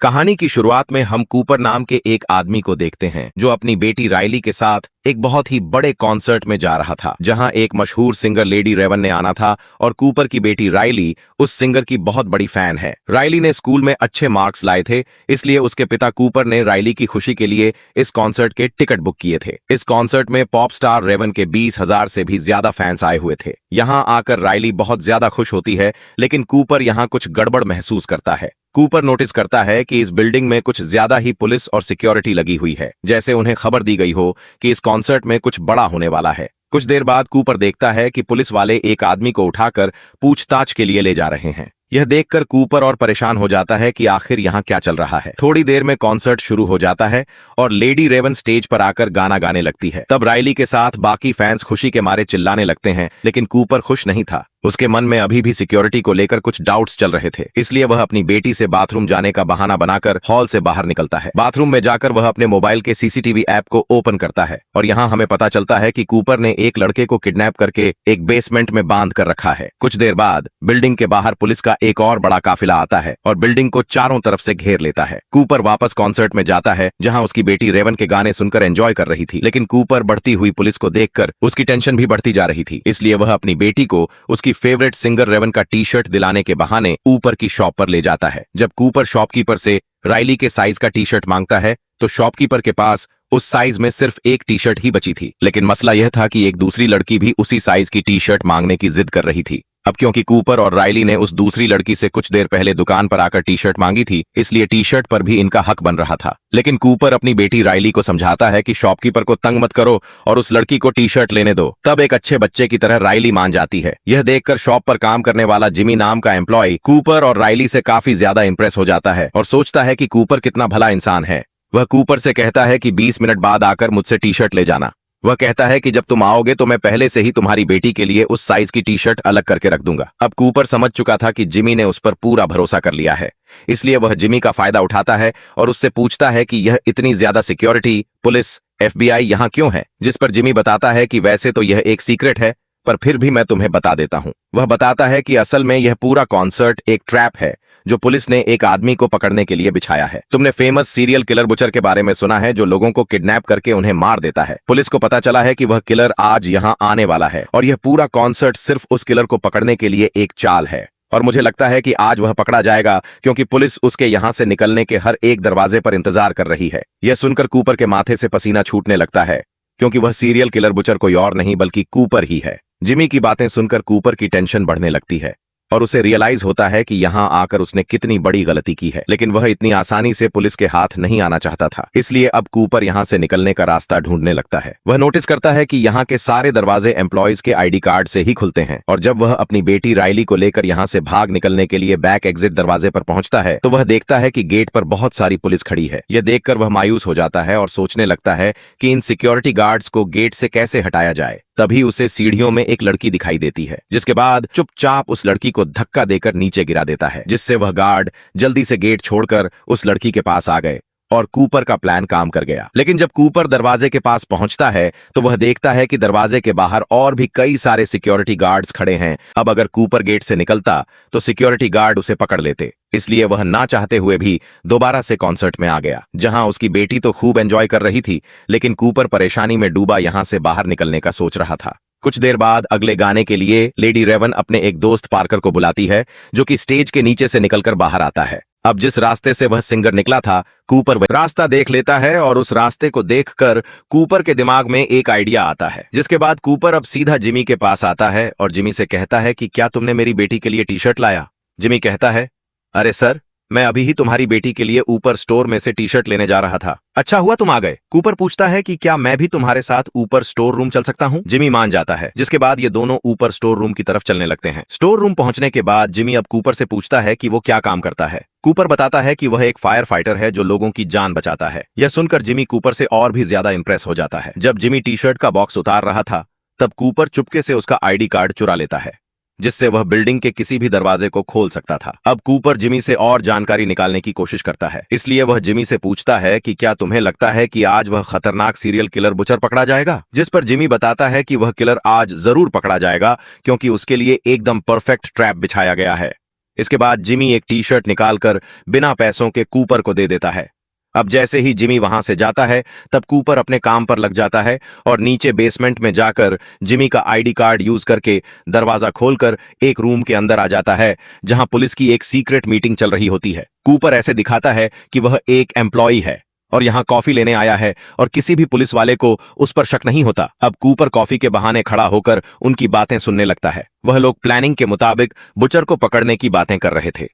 कहानी की शुरुआत में हम कूपर नाम के एक आदमी को देखते हैं जो अपनी बेटी राइली के साथ एक बहुत ही बड़े कॉन्सर्ट में जा रहा था, जहां एक मशहूर सिंगर लेडी रेवन ने आना था और कूपर की बेटी राइली उस सिंगर की बहुत बड़ी फैन है। राइली ने स्कूल में अच्छे मार्क्स लाए थे, इसलिए उसके पिता कूपर ने राइली की खुशी के लिए इस कॉन्सर्ट के टिकट बुक किए थे। इस कॉन्सर्ट में पॉप स्टार रेवन के 20,000 से भी ज्यादा फैंस आए हुए थे। यहाँ आकर राइली बहुत ज्यादा खुश होती है, लेकिन कूपर यहाँ कुछ गड़बड़ महसूस करता है। कूपर नोटिस करता है कि इस बिल्डिंग में कुछ ज्यादा ही पुलिस और सिक्योरिटी लगी हुई है, जैसे उन्हें खबर दी गई हो कि इस कॉन्सर्ट में कुछ बड़ा होने वाला है। कुछ देर बाद कूपर देखता है कि पुलिस वाले एक आदमी को उठाकर पूछताछ के लिए ले जा रहे हैं। यह देखकर कूपर और परेशान हो जाता है कि आखिर यहाँ क्या चल रहा है। थोड़ी देर में कॉन्सर्ट शुरू हो जाता है और लेडी रेवन स्टेज पर आकर गाना गाने लगती है। तब राइली के साथ बाकी फैंस खुशी के मारे चिल्लाने लगते हैं, लेकिन कूपर खुश नहीं था। उसके मन में अभी भी सिक्योरिटी को लेकर कुछ डाउट्स चल रहे थे, इसलिए वह अपनी बेटी से बाथरूम जाने का बहाना बनाकर हॉल से बाहर निकलता है। बाथरूम में जाकर वह अपने मोबाइल के सीसीटीवी ऐप को ओपन करता है और यहाँ हमें पता चलता है कि कूपर ने एक लड़के को किडनैप करके एक बेसमेंट में बांध कर रखा है। कुछ देर बाद बिल्डिंग के बाहर पुलिस का एक और बड़ा काफिला आता है और बिल्डिंग को चारों तरफ से घेर लेता है। कूपर वापस कॉन्सर्ट में जाता है, जहाँ उसकी बेटी रेवन के गाने सुनकर एंजॉय कर रही थी, लेकिन कूपर बढ़ती हुई पुलिस को देखकर उसकी टेंशन भी बढ़ती जा रही थी। इसलिए वह अपनी बेटी को उसकी फेवरेट सिंगर रेवन का टी शर्ट दिलाने के बहाने ऊपर की शॉप पर ले जाता है। जब कूपर शॉपकीपर से राइली के साइज का टी शर्ट मांगता है तो शॉपकीपर के पास उस साइज में सिर्फ एक टी शर्ट ही बची थी, लेकिन मसला यह था कि एक दूसरी लड़की भी उसी साइज की टी शर्ट मांगने की जिद कर रही थी। अब क्योंकि कूपर और राइली ने उस दूसरी लड़की से कुछ देर पहले दुकान पर आकर टी शर्ट मांगी थी, इसलिए टी शर्ट पर भी इनका हक बन रहा था। लेकिन कूपर अपनी बेटी राइली को समझाता है कि शॉपकीपर को तंग मत करो और उस लड़की को टी शर्ट लेने दो। तब एक अच्छे बच्चे की तरह राइली मान जाती है। यह देखकर शॉप पर काम करने वाला जिमी नाम का एम्प्लॉय कूपर और राइली से काफी ज्यादा इंप्रेस हो जाता है और सोचता है कि कूपर कितना भला इंसान है। वह कूपर से कहता है कि 20 मिनट बाद आकर मुझसे टी शर्ट ले जाना। वह कहता है कि जब तुम आओगे तो मैं पहले से ही तुम्हारी बेटी के लिए उस साइज की टी शर्ट अलग करके रख दूंगा। अब कूपर समझ चुका था कि जिमी ने उस पर पूरा भरोसा कर लिया है, इसलिए वह जिमी का फायदा उठाता है और उससे पूछता है कि यह इतनी ज्यादा सिक्योरिटी, पुलिस, FBI यहाँ क्यों है, जिस पर जिमी बताता है कि वैसे तो यह एक सीक्रेट है, पर फिर भी मैं तुम्हें बता देता हूँ। वह बताता है कि असल में यह पूरा कॉन्सर्ट एक ट्रैप है जो पुलिस ने एक आदमी को पकड़ने के लिए बिछाया है। तुमने फेमस सीरियल किलर बुचर के बारे में सुना है, जो लोगों को किडनैप करके उन्हें मार देता है। पुलिस को पता चला है कि वह किलर आज यहाँ आने वाला है और यह पूरा कॉन्सर्ट सिर्फ उस किलर को पकड़ने के लिए एक चाल है। और मुझे लगता है कि आज वह पकड़ा जाएगा, क्योंकि पुलिस उसके यहाँ से निकलने के हर एक दरवाजे पर इंतजार कर रही है। यह सुनकर कूपर के माथे से पसीना छूटने लगता है, क्योंकि वह सीरियल किलर बुचर कोई और नहीं बल्कि कूपर ही है। जिमी की बातें सुनकर कूपर की टेंशन बढ़ने लगती है और उसे रियलाइज होता है कि यहाँ आकर उसने कितनी बड़ी गलती की है, लेकिन वह इतनी आसानी से पुलिस के हाथ नहीं आना चाहता था। इसलिए अब कूपर यहाँ से निकलने का रास्ता ढूंढने लगता है। वह नोटिस करता है कि यहाँ के सारे दरवाजे एम्प्लॉयज के ID कार्ड से ही खुलते हैं और जब वह अपनी बेटी राइली को लेकर यहाँ से भाग निकलने के लिए बैक एग्जिट दरवाजे पर पहुंचता है तो वह देखता है कि गेट पर बहुत सारी पुलिस खड़ी है। यह देखकर वह मायूस हो जाता है और सोचने लगता है कि इन सिक्योरिटी गार्ड्स को गेट से कैसे हटाया जाए। तभी उसे सीढ़ियों में एक लड़की दिखाई देती है, जिसके बाद चुपचाप उस लड़की को धक्का देकर नीचे गिरा देता है, जिससे वह गार्ड जल्दी से गेट छोड़कर उस लड़की के पास आ गए और कूपर का प्लान काम कर गया। लेकिन जब कूपर दरवाजे के पास पहुंचता है तो वह देखता है कि दरवाजे के बाहर और भी कई सारे सिक्योरिटी गार्ड्स खड़े हैं। अब अगर कूपर गेट से निकलता तो सिक्योरिटी गार्ड उसे पकड़ लेते, इसलिए वह ना चाहते हुए भी दोबारा से कॉन्सर्ट में आ गया, जहां उसकी बेटी तो खूब एंजॉय कर रही थी, लेकिन कूपर परेशानी में डूबा यहां से बाहर निकलने का सोच रहा था। कुछ देर बाद अगले गाने के लिए लेडी रेवन अपने एक दोस्त पार्कर को बुलाती है, जो कि स्टेज के नीचे से निकलकर बाहर आता है। अब जिस रास्ते से वह सिंगर निकला था, कूपर वह रास्ता देख लेता है और उस रास्ते को देखकर कूपर के दिमाग में एक आइडिया आता है, जिसके बाद कूपर अब सीधा जिमी के पास आता है और जिमी से कहता है कि क्या तुमने मेरी बेटी के लिए टी शर्ट लाया? जिमी कहता है, अरे सर, मैं अभी ही तुम्हारी बेटी के लिए ऊपर स्टोर में से टी शर्ट लेने जा रहा था। अच्छा हुआ तुम आ गए। कूपर पूछता है कि क्या मैं भी तुम्हारे साथ ऊपर स्टोर रूम चल सकता हूँ? जिमी मान जाता है, जिसके बाद ये दोनों ऊपर स्टोर रूम की तरफ चलने लगते हैं। स्टोर रूम पहुंचने के बाद जिमी अब कूपर से पूछता है कि वो क्या काम करता है। कूपर बताता है कि वह एक फायर फाइटर है जो लोगों की जान बचाता है। यह सुनकर जिमी कूपर से और भी ज्यादा इंप्रेस हो जाता है। जब जिमी टी शर्ट का बॉक्स उतार रहा था तब कूपर चुपके से उसका ID कार्ड चुरा लेता है, जिससे वह बिल्डिंग के किसी भी दरवाजे को खोल सकता था। अब कूपर जिमी से और जानकारी निकालने की कोशिश करता है, इसलिए वह जिमी से पूछता है कि क्या तुम्हें लगता है कि आज वह खतरनाक सीरियल किलर बुचर पकड़ा जाएगा? जिस पर जिमी बताता है कि वह किलर आज जरूर पकड़ा जाएगा, क्योंकि उसके लिए एकदम परफेक्ट ट्रैप बिछाया गया है। इसके बाद जिमी एक टी शर्ट निकालकर बिना पैसों के कूपर को दे देता है। अब जैसे ही जिमी वहां से जाता है तब कूपर अपने काम पर लग जाता है और नीचे बेसमेंट में जाकर जिमी का आईडी कार्ड यूज करके दरवाजा खोलकर एक रूम के अंदर आ जाता है जहां पुलिस की एक सीक्रेट मीटिंग चल रही होती है। कूपर ऐसे दिखाता है कि वह एक एम्प्लॉई है और यहाँ कॉफी लेने आया है और किसी भी पुलिस वाले को उस पर शक नहीं होता। अब कूपर कॉफी के बहाने खड़ा होकर उनकी बातें सुनने लगता है। वह लोग प्लानिंग के मुताबिक बुचर को पकड़ने की बातें कर रहे थे।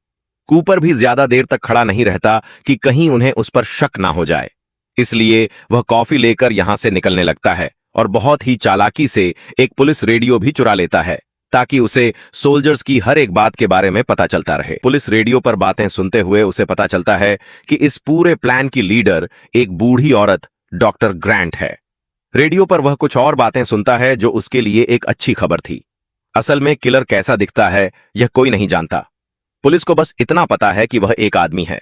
कूपर भी ज्यादा देर तक खड़ा नहीं रहता कि कहीं उन्हें उस पर शक ना हो जाए, इसलिए वह कॉफी लेकर यहां से निकलने लगता है और बहुत ही चालाकी से एक पुलिस रेडियो भी चुरा लेता है ताकि उसे सोल्जर्स की हर एक बात के बारे में पता चलता रहे। पुलिस रेडियो पर बातें सुनते हुए उसे पता चलता है कि इस पूरे प्लान की लीडर एक बूढ़ी औरत डॉक्टर ग्रांट है। रेडियो पर वह कुछ और बातें सुनता है जो उसके लिए एक अच्छी खबर थी। असल में किलर कैसा दिखता है यह कोई नहीं जानता, पुलिस को बस इतना पता है कि वह एक आदमी है।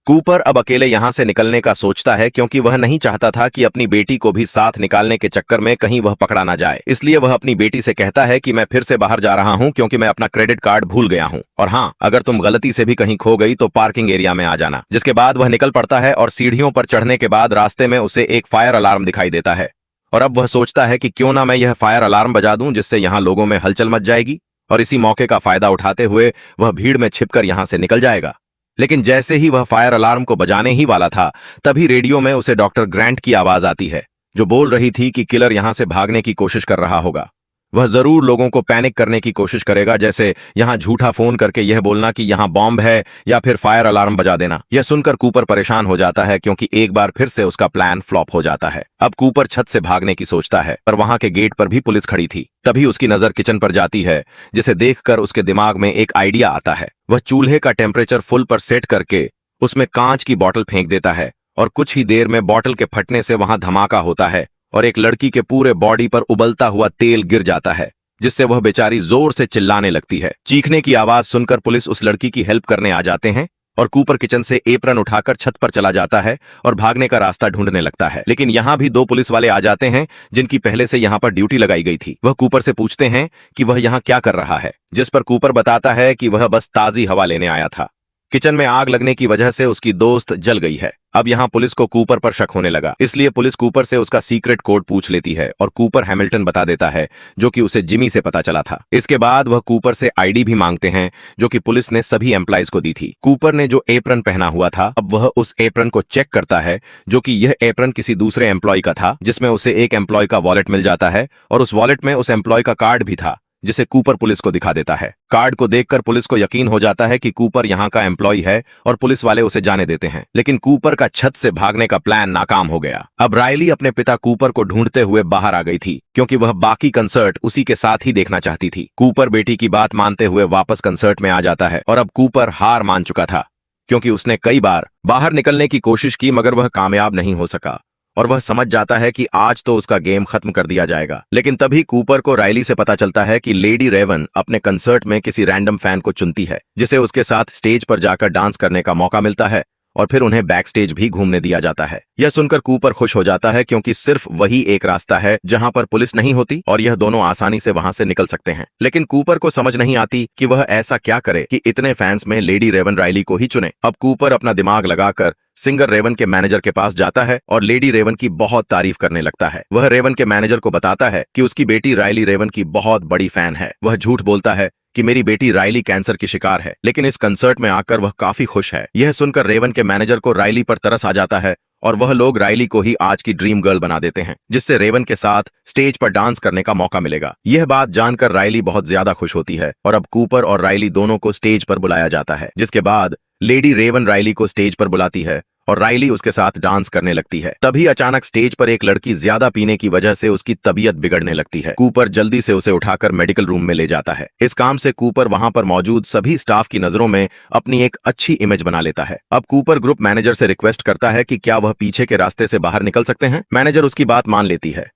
कूपर अब अकेले यहां से निकलने का सोचता है क्योंकि वह नहीं चाहता था कि अपनी बेटी को भी साथ निकालने के चक्कर में कहीं वह पकड़ा ना जाए। इसलिए वह अपनी बेटी से कहता है कि मैं फिर से बाहर जा रहा हूं क्योंकि मैं अपना क्रेडिट कार्ड भूल गया हूं, और हाँ, अगर तुम गलती से भी कहीं खो गई तो पार्किंग एरिया में आ जाना। जिसके बाद वह निकल पड़ता है और सीढ़ियों पर चढ़ने के बाद रास्ते में उसे एक फायर अलार्म दिखाई देता है और अब वह सोचता है कि क्यों ना मैं यह फायर अलार्म बजा दूं जिससे यहाँ लोगों में हलचल मच जाएगी, और इसी मौके का फायदा उठाते हुए वह भीड़ में छिपकर यहां से निकल जाएगा। लेकिन जैसे ही वह फायर अलार्म को बजाने ही वाला था तभी रेडियो में उसे डॉक्टर ग्रांट की आवाज आती है जो बोल रही थी कि किलर यहां से भागने की कोशिश कर रहा होगा। वह जरूर लोगों को पैनिक करने की कोशिश करेगा, जैसे यहां झूठा फोन करके यह बोलना कि यहां बॉम्ब है या फिर फायर अलार्म बजा देना। यह सुनकर कूपर परेशान हो जाता है क्योंकि एक बार फिर से उसका प्लान फ्लॉप हो जाता है। अब कूपर छत से भागने की सोचता है पर वहां के गेट पर भी पुलिस खड़ी थी। तभी उसकी नजर किचन पर जाती है जिसे देखकर उसके दिमाग में एक आइडिया आता है। वह चूल्हे का टेम्परेचर फुल पर सेट करके उसमें कांच की बोतल फेंक देता है और कुछ ही देर में बोतल के फटने से वहां धमाका होता है और एक लड़की के पूरे बॉडी पर उबलता हुआ तेल गिर जाता है, जिससे वह बेचारी जोर से चिल्लाने लगती है। चीखने की आवाज सुनकर पुलिस उस लड़की की हेल्प करने आ जाते हैं और कूपर किचन से एप्रन उठाकर छत पर चला जाता है और भागने का रास्ता ढूंढने लगता है। लेकिन यहाँ भी दो पुलिस वाले आ जाते हैं जिनकी पहले से यहाँ पर ड्यूटी लगाई गई थी। वह कूपर से पूछते हैं कि वह यहाँ क्या कर रहा है, जिस पर कूपर बताता है कि वह बस ताजी हवा लेने आया था। किचन में आग लगने की वजह से उसकी दोस्त जल गई है। अब यहाँ पुलिस को कूपर पर शक होने लगा, इसलिए पुलिस कूपर से उसका सीक्रेट कोड पूछ लेती है और कूपर हैमिल्टन बता देता है जो कि उसे जिमी से पता चला था। इसके बाद वह कूपर से आईडी भी मांगते हैं जो कि पुलिस ने सभी एम्प्लॉइज को दी थी। कूपर ने जो एप्रन पहना हुआ था अब वह उस एप्रन को चेक करता है जो कि यह एप्रन किसी दूसरे एम्प्लॉय का था, जिसमें उसे एक एम्प्लॉय का वॉलेट मिल जाता है और उस वॉलेट में उस एम्प्लॉय का कार्ड भी था जिसे कूपर पुलिस को दिखा देता है। कार्ड को देखकर पुलिस को यकीन हो जाता है कि कूपर यहाँ का एम्प्लॉय है और पुलिस वाले उसे जाने देते हैं। लेकिन कूपर का छत से भागने का प्लान नाकाम हो गया। अब रायली अपने पिता कूपर को ढूंढते हुए बाहर आ गई थी क्योंकि वह बाकी कंसर्ट उसी के साथ ही देखना चाहती थी। कूपर बेटी की बात मानते हुए वापस कंसर्ट में आ जाता है और अब कूपर हार मान चुका था क्योंकि उसने कई बार बाहर निकलने की कोशिश की मगर वह कामयाब नहीं हो सका और वह समझ जाता है कि आज तो उसका गेम खत्म कर दिया जाएगा। लेकिन तभी कूपर को रायली से पता चलता है कि लेडी रेवन अपने कंसर्ट में किसी रैंडम फैन को चुनती है जिसे उसके साथ स्टेज पर जाकर डांस करने का मौका मिलता है और फिर उन्हें बैक स्टेज भी घूमने दिया जाता है। यह सुनकर कूपर खुश हो जाता है क्योंकि सिर्फ वही एक रास्ता है जहां पर पुलिस नहीं होती और यह दोनों आसानी से वहां से निकल सकते हैं। लेकिन कूपर को समझ नहीं आती कि वह ऐसा क्या करे कि इतने फैंस में लेडी रेवन रायली को ही चुने। अब कूपर अपना दिमाग लगाकर सिंगर रेवन के मैनेजर के पास जाता है और लेडी रेवन की बहुत तारीफ करने लगता है। वह रेवन के मैनेजर को बताता है कि उसकी बेटी रायली रेवन की बहुत बड़ी फैन है। वह झूठ बोलता है कि मेरी बेटी रायली कैंसर की शिकार है, लेकिन इस कंसर्ट में आकर वह काफी खुश है। यह सुनकर रेवन के मैनेजर को रायली पर तरस आ जाता है और वह लोग रायली को ही आज की ड्रीम गर्ल बना देते हैं जिससे रेवन के साथ स्टेज पर डांस करने का मौका मिलेगा। यह बात जानकर रायली बहुत ज्यादा खुश होती है और अब कूपर और रायली दोनों को स्टेज पर बुलाया जाता है। जिसके बाद लेडी रेवन रायली को स्टेज पर बुलाती है और रायली उसके साथ डांस करने लगती है। तभी अचानक स्टेज पर एक लड़की ज्यादा पीने की वजह से उसकी तबीयत बिगड़ने लगती है। कूपर जल्दी से उसे उठाकर मेडिकल रूम में ले जाता है। इस काम से कूपर वहां पर मौजूद सभी स्टाफ की नजरों में अपनी एक अच्छी इमेज बना लेता है। अब कूपर ग्रुप मैनेजर से रिक्वेस्ट करता है कि क्या वह पीछे के रास्ते से बाहर निकल सकते हैं। मैनेजर उसकी बात मान लेती है।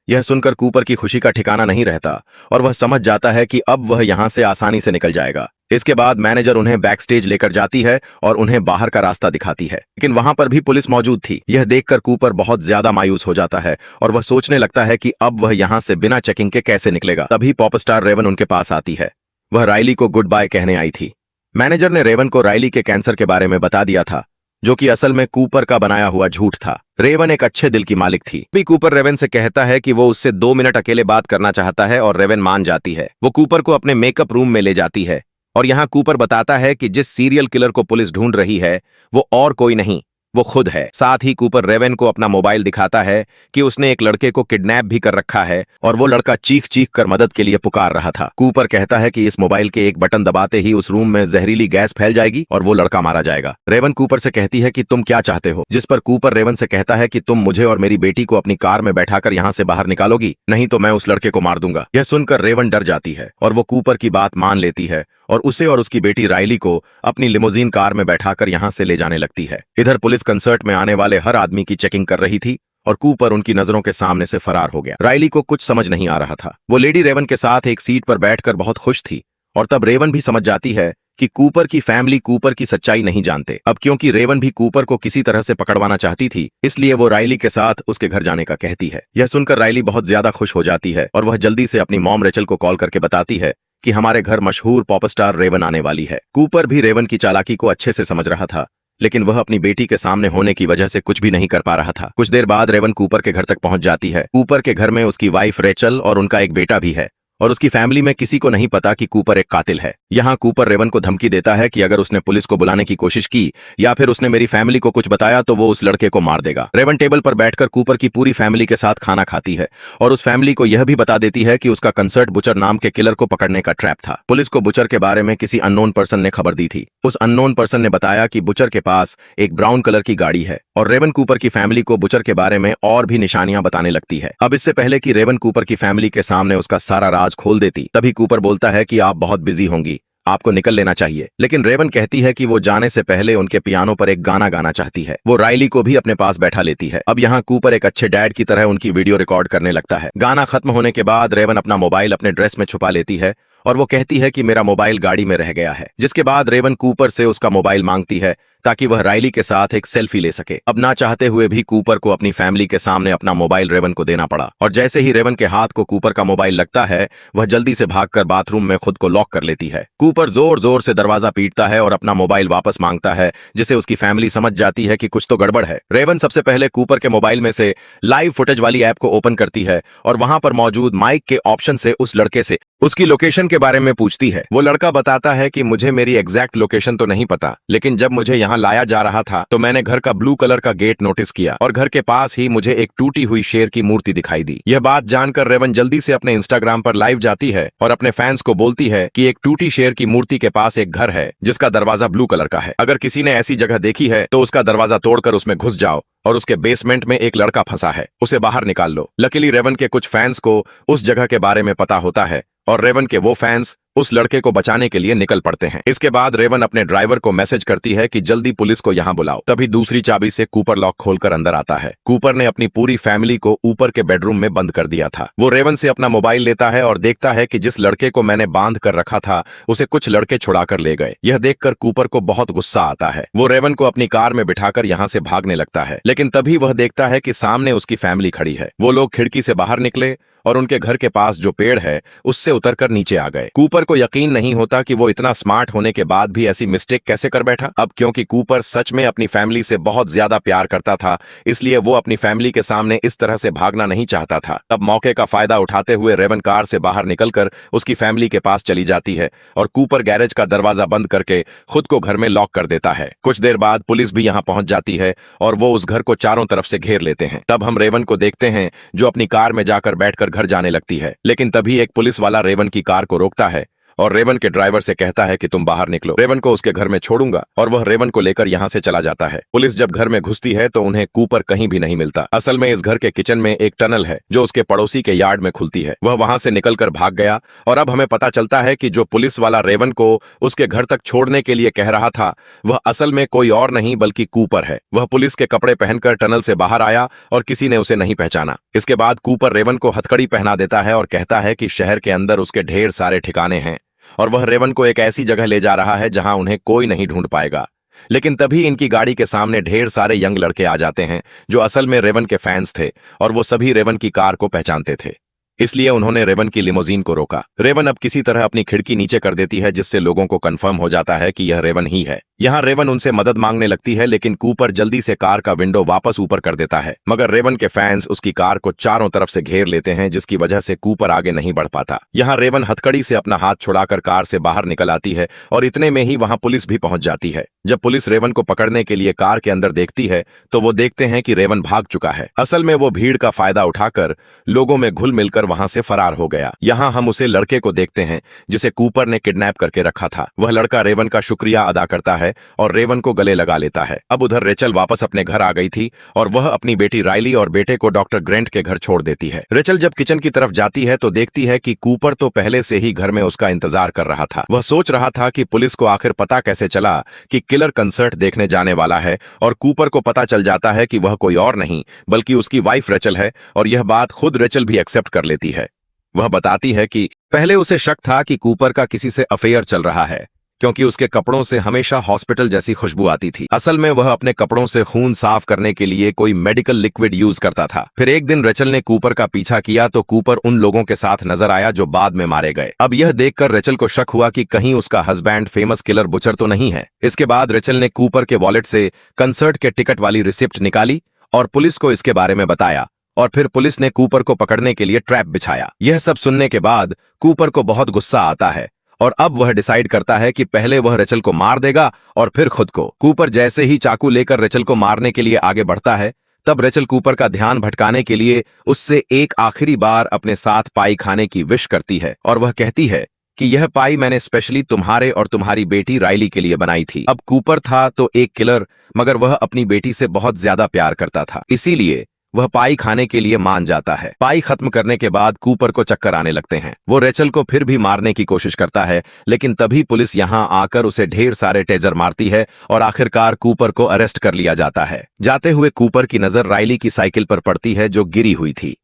यह सुनकर कूपर की खुशी का ठिकाना नहीं रहता और वह समझ जाता है कि अब वह यहां से आसानी से निकल जाएगा। इसके बाद मैनेजर उन्हें बैक स्टेज लेकर जाती है और उन्हें बाहर का रास्ता दिखाती है, लेकिन वहां पर भी पुलिस मौजूद थी। यह देखकर कूपर बहुत ज्यादा मायूस हो जाता है और वह सोचने लगता है कि अब वह यहां से बिना चेकिंग के कैसे निकलेगा। तभी पॉप स्टार रेवन उनके पास आती है। वह रायली को गुड बाय कहने आई थी। मैनेजर ने रेवन को राइली के कैंसर के बारे में बता दिया था, जो कि असल में कूपर का बनाया हुआ झूठ था। रेवन एक अच्छे दिल की मालिक थी। भी कूपर रेवन से कहता है कि वो उससे 2 मिनट अकेले बात करना चाहता है और रेवन मान जाती है। वो कूपर को अपने मेकअप रूम में ले जाती है और यहाँ कूपर बताता है कि जिस सीरियल किलर को पुलिस ढूंढ रही है वो और कोई नहीं, वो खुद है। साथ ही कूपर रेवन को अपना मोबाइल दिखाता है कि उसने एक लड़के को किडनैप भी कर रखा है और वो लड़का चीख चीख कर मदद के लिए पुकार रहा था। कूपर कहता है कि इस मोबाइल के एक बटन दबाते ही उस रूम में जहरीली गैस फैल जाएगी और वो लड़का मारा जाएगा। रेवन कूपर से कहती है कि तुम क्या चाहते हो, जिस पर कूपर रेवन से कहता है कि तुम मुझे और मेरी बेटी को अपनी कार में बैठाकर यहाँ से बाहर निकालोगी, नहीं तो मैं उस लड़के को मार दूंगा। यह सुनकर रेवन डर जाती है और वो कूपर की बात मान लेती है और उसे और उसकी बेटी राइली को अपनी लिमोजीन कार में बैठाकर यहाँ से ले जाने लगती है। इधर पुलिस कंसर्ट में आने वाले हर आदमी की चेकिंग कर रही थी और कूपर उनकी नजरों के सामने से फरार हो गया। राइली को कुछ समझ नहीं आ रहा था। वो लेडी रेवन के साथ एक सीट पर बैठकर बहुत खुश थी और तब रेवन भी समझ जाती है कि कूपर की फैमिली कूपर की सच्चाई नहीं जानते। अब क्योंकि रेवन भी कूपर को किसी तरह से पकड़वाना चाहती थी, इसलिए वो राइली के साथ उसके घर जाने का कहती है। यह सुनकर राइली बहुत ज्यादा खुश हो जाती है और वह जल्दी से अपनी मॉम रेचल को कॉल करके बताती है कि हमारे घर मशहूर पॉप स्टार रेवन आने वाली है। कूपर भी रेवन की चालाकी को अच्छे से समझ रहा था, लेकिन वह अपनी बेटी के सामने होने की वजह से कुछ भी नहीं कर पा रहा था। कुछ देर बाद रेवन कूपर के घर तक पहुंच जाती है। कूपर के घर में उसकी वाइफ रेचल और उनका एक बेटा भी है और उसकी फैमिली में किसी को नहीं पता कि कूपर एक कातिल है। यहाँ कूपर रेवन को धमकी देता है कि अगर उसने पुलिस को बुलाने की कोशिश की या फिर उसने मेरी फैमिली को कुछ बताया तो वो उस लड़के को मार देगा। रेवन टेबल पर बैठकर कूपर की पूरी फैमिली के साथ खाना खाती है और उस फैमिली को यह भी बता देती है कि उसका कंसर्ट बुचर नाम के किलर को पकड़ने का ट्रैप था। पुलिस को बुचर के बारे में किसी अननोन पर्सन ने खबर दी थी। उस अननोन पर्सन ने बताया कि बुचर के पास एक ब्राउन कलर की गाड़ी है और रेवन कूपर की फैमिली को बुचर के बारे में और भी निशानियां बताने लगती है। अब इससे पहले कि रेवन कूपर की फैमिली के सामने उसका सारा राज खोल देती, तभी कूपर बोलता है कि आप बहुत बिजी होंगी, आपको निकल लेना चाहिए। लेकिन रेवन कहती है कि वो जाने से पहले उनके पियानो पर एक गाना गाना चाहती है। वो राइली को भी अपने पास बैठा लेती है। अब यहाँ कूपर एक अच्छे डैड की तरह उनकी वीडियो रिकॉर्ड करने लगता है। गाना खत्म होने के बाद रेवन अपना मोबाइल अपने ड्रेस में छुपा लेती है और वो कहती है कि मेरा मोबाइल गाड़ी में रह गया है, जिसके बाद रेवन कूपर से उसका मोबाइल मांगती है ताकि वह राइली के साथ एक सेल्फी ले सके। अब ना चाहते हुए भी कूपर को अपनी फैमिली के सामने अपना मोबाइल रेवन को देना पड़ा और जैसे ही रेवन के हाथ को कूपर का मोबाइल लगता है, वह जल्दी से भागकर बाथरूम में खुद को लॉक कर लेती है। कूपर जोर जोर से दरवाजा पीटता है और अपना मोबाइल वापस मांगता है, जिसे उसकी फैमिली समझ जाती है कि कुछ तो गड़बड़ है। रेवन सबसे पहले कूपर के मोबाइल में से लाइव फुटेज वाली ऐप को ओपन करती है और वहां पर मौजूद माइक के ऑप्शन से उस लड़के से उसकी लोकेशन के बारे में पूछती है। वो लड़का बताता है कि मुझे मेरी एग्जैक्ट लोकेशन तो नहीं पता, लेकिन जब मुझे यहाँ लाया जा रहा था तो मैंने घर का ब्लू कलर का गेट नोटिस किया और घर के पास ही मुझे एक टूटी हुई शेर की मूर्ति दिखाई दी। यह बात जानकर रेवन जल्दी से अपने इंस्टाग्राम पर लाइव जाती है और अपने फैंस को बोलती है कि एक टूटी शेर की मूर्ति के पास एक घर है जिसका दरवाजा ब्लू कलर का है। अगर किसी ने ऐसी जगह देखी है तो उसका दरवाजा तोड़कर उसमें घुस जाओ और उसके बेसमेंट में एक लड़का फंसा है, उसे बाहर निकाल लो। लकीली रेवन के कुछ फैंस को उस जगह के बारे में पता होता है और रेवन के वो फैंस उस लड़के को बचाने के लिए निकल पड़ते हैं। इसके बाद रेवन अपने ड्राइवर को मैसेज करती है कि जल्दी पुलिस को यहाँ बुलाओ। तभी दूसरी चाबी से कूपर लॉक खोलकर अंदर आता है। कूपर ने अपनी पूरी फैमिली को ऊपर के बेडरूम में बंद कर दिया था। वो रेवन से अपना मोबाइल लेता है और देखता है कि जिस लड़के को मैंने बांध कर रखा था उसे कुछ लड़के छुड़ा कर ले गए। यह देखकर कूपर को बहुत गुस्सा आता है। वो रेवन को अपनी कार में बिठाकर यहाँ से भागने लगता है, लेकिन तभी वह देखता है कि सामने उसकी फैमिली खड़ी है। वो लोग खिड़की से बाहर निकले और उनके घर के पास जो पेड़ है उससे उतरकर नीचे आ गए। कूपर को यकीन नहीं होता कि वो इतना स्मार्ट होने के बाद भी ऐसी मिस्टेक कैसे कर बैठा। अब क्योंकि कूपर सच में अपनी फैमिली से बहुत ज्यादा प्यार करता था, इसलिए वो अपनी फैमिली के सामने इस तरह से भागना नहीं चाहता था। तब मौके का फायदा उठाते हुए रेवन कार से बाहर निकलकर उसकी फैमिली के पास चली जाती है और कूपर गैरेज का दरवाजा बंद करके खुद को घर में लॉक कर देता है। कुछ देर बाद पुलिस भी यहाँ पहुंच जाती है और वो उस घर को चारों तरफ से घेर लेते हैं। तब हम रेवन को देखते हैं जो अपनी कार में जाकर बैठकर घर जाने लगती है, लेकिन तभी एक पुलिस वाला रेवन की कार को रोकता है और रेवन के ड्राइवर से कहता है कि तुम बाहर निकलो, रेवन को उसके घर में छोड़ूंगा, और वह रेवन को लेकर यहाँ से चला जाता है। पुलिस जब घर में घुसती है तो उन्हें कूपर कहीं भी नहीं मिलता। असल में इस घर के किचन में एक टनल है जो उसके पड़ोसी के यार्ड में खुलती है। वह वहां से निकलकर भाग गया और अब हमें पता चलता है कि जो पुलिस वाला रेवन को उसके घर तक छोड़ने के लिए कह रहा था वह असल में कोई और नहीं बल्कि कूपर है। वह पुलिस के कपड़े पहनकर टनल से बाहर आया और किसी ने उसे नहीं पहचाना। इसके बाद कूपर रेवन को हथकड़ी पहना देता है और कहता है कि शहर के अंदर उसके ढेर सारे ठिकाने हैं और वह रेवन को एक ऐसी जगह ले जा रहा है जहां उन्हें कोई नहीं ढूंढ पाएगा। लेकिन तभी इनकी गाड़ी के सामने ढेर सारे यंग लड़के आ जाते हैं जो असल में रेवन के फैंस थे और वो सभी रेवन की कार को पहचानते थे। इसलिए उन्होंने रेवन की लिमोजीन को रोका। रेवन अब किसी तरह अपनी खिड़की नीचे कर देती है, जिससे लोगों को कंफर्म हो जाता है कि यह रेवन ही है। यहाँ रेवन उनसे मदद मांगने लगती है, लेकिन कूपर जल्दी से कार का विंडो वापस ऊपर कर देता है। मगर रेवन के फैंस उसकी कार को चारों तरफ से घेर लेते हैं, जिसकी वजह से कूपर आगे नहीं बढ़ पाता। यहाँ रेवन हथकड़ी से अपना हाथ छुड़ाकर कार से बाहर निकल आती है और इतने में ही वहां पुलिस भी पहुंच जाती है। जब पुलिस रेवन को पकड़ने के लिए कार के अंदर देखती है तो वो देखते हैं कि रेवन भाग चुका है। असल में वो भीड़ का फायदा उठाकर लोगों में घुल मिलकर वहां से फरार हो गया। यहाँ हम उसे लड़के को देखते हैं जिसे कूपर ने किडनैप करके रखा था। वह लड़का रेवन का शुक्रिया अदा करता है और रेवन को गले लगा लेता है। अब उधर रेचल वापस अपने घर आ गई थी और वह अपनी बेटी राइली और बेटे को डॉक्टर ग्रेंट के घर छोड़ देती है। रेचल जब किचन की तरफ जाती है तो देखती है कि कूपर तो पहले से ही घर में उसका इंतजार कर रहा था। वह सोच रहा था कि पुलिस को आखिर पता कैसे चला कि किलर कंसर्ट देखने जाने वाला है, और कूपर को पता चल जाता है कि वह कोई और नहीं बल्कि उसकी वाइफ रेचल है। और यह बात खुद रेचल भी एक्सेप्ट कर लेती है। वह बताती है कि पहले उसे शक था कि कूपर का किसी से अफेयर चल रहा है, क्योंकि उसके कपड़ों से हमेशा हॉस्पिटल जैसी खुशबू आती थी। असल में वह अपने कपड़ों से खून साफ करने के लिए कोई मेडिकल लिक्विड यूज करता था। फिर एक दिन रेचल ने कूपर का पीछा किया तो कूपर उन लोगों के साथ नजर आया जो बाद में मारे गए। अब यह देखकर रेचल को शक हुआ कि कहीं उसका हस्बैंड फेमस किलर बुचर तो नहीं है। इसके बाद रेचल ने कूपर के वॉलेट से कंसर्ट के टिकट वाली रिसिप्ट निकाली और पुलिस को इसके बारे में बताया, और फिर पुलिस ने कूपर को पकड़ने के लिए ट्रैप बिछाया। यह सब सुनने के बाद कूपर को बहुत गुस्सा आता है और अब वह डिसाइड करता है कि पहले वह रेचल को मार देगा और फिर खुद को। कूपर जैसे ही चाकू लेकर रेचल को मारने के लिए आगे बढ़ता है, तब रेचल कूपर का ध्यान भटकाने के लिए उससे एक आखिरी बार अपने साथ पाई खाने की विश करती है और वह कहती है कि यह पाई मैंने स्पेशली तुम्हारे और तुम्हारी बेटी राइली के लिए बनाई थी। अब कूपर था तो एक किलर, मगर वह अपनी बेटी से बहुत ज्यादा प्यार करता था, इसीलिए वह पाई खाने के लिए मान जाता है। पाई खत्म करने के बाद कूपर को चक्कर आने लगते हैं। वो रेचल को फिर भी मारने की कोशिश करता है, लेकिन तभी पुलिस यहाँ आकर उसे ढेर सारे टेजर मारती है और आखिरकार कूपर को अरेस्ट कर लिया जाता है। जाते हुए कूपर की नजर राइली की साइकिल पर पड़ती है जो गिरी हुई थी।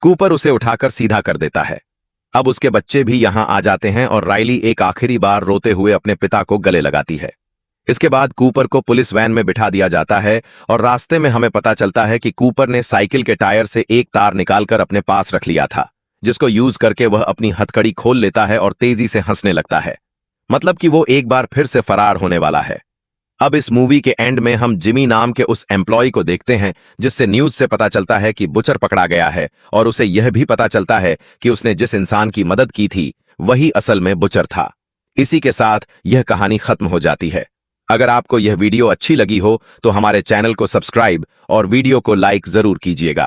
कूपर उसे उठाकर सीधा कर देता है। अब उसके बच्चे भी यहाँ आ जाते हैं और राइली एक आखिरी बार रोते हुए अपने पिता को गले लगाती है। इसके बाद कूपर को पुलिस वैन में बिठा दिया जाता है और रास्ते में हमें पता चलता है कि कूपर ने साइकिल के टायर से एक तार निकालकर अपने पास रख लिया था, जिसको यूज करके वह अपनी हथकड़ी खोल लेता है और तेजी से हंसने लगता है। मतलब कि वो एक बार फिर से फरार होने वाला है। अब इस मूवी के एंड में हम जिमी नाम के उस एम्प्लॉय को देखते हैं, जिससे न्यूज से पता चलता है कि बुचर पकड़ा गया है, और उसे यह भी पता चलता है कि उसने जिस इंसान की मदद की थी वही असल में बुचर था। इसी के साथ यह कहानी खत्म हो जाती है। अगर आपको यह वीडियो अच्छी लगी हो तो हमारे चैनल को सब्सक्राइब और वीडियो को लाइक जरूर कीजिएगा।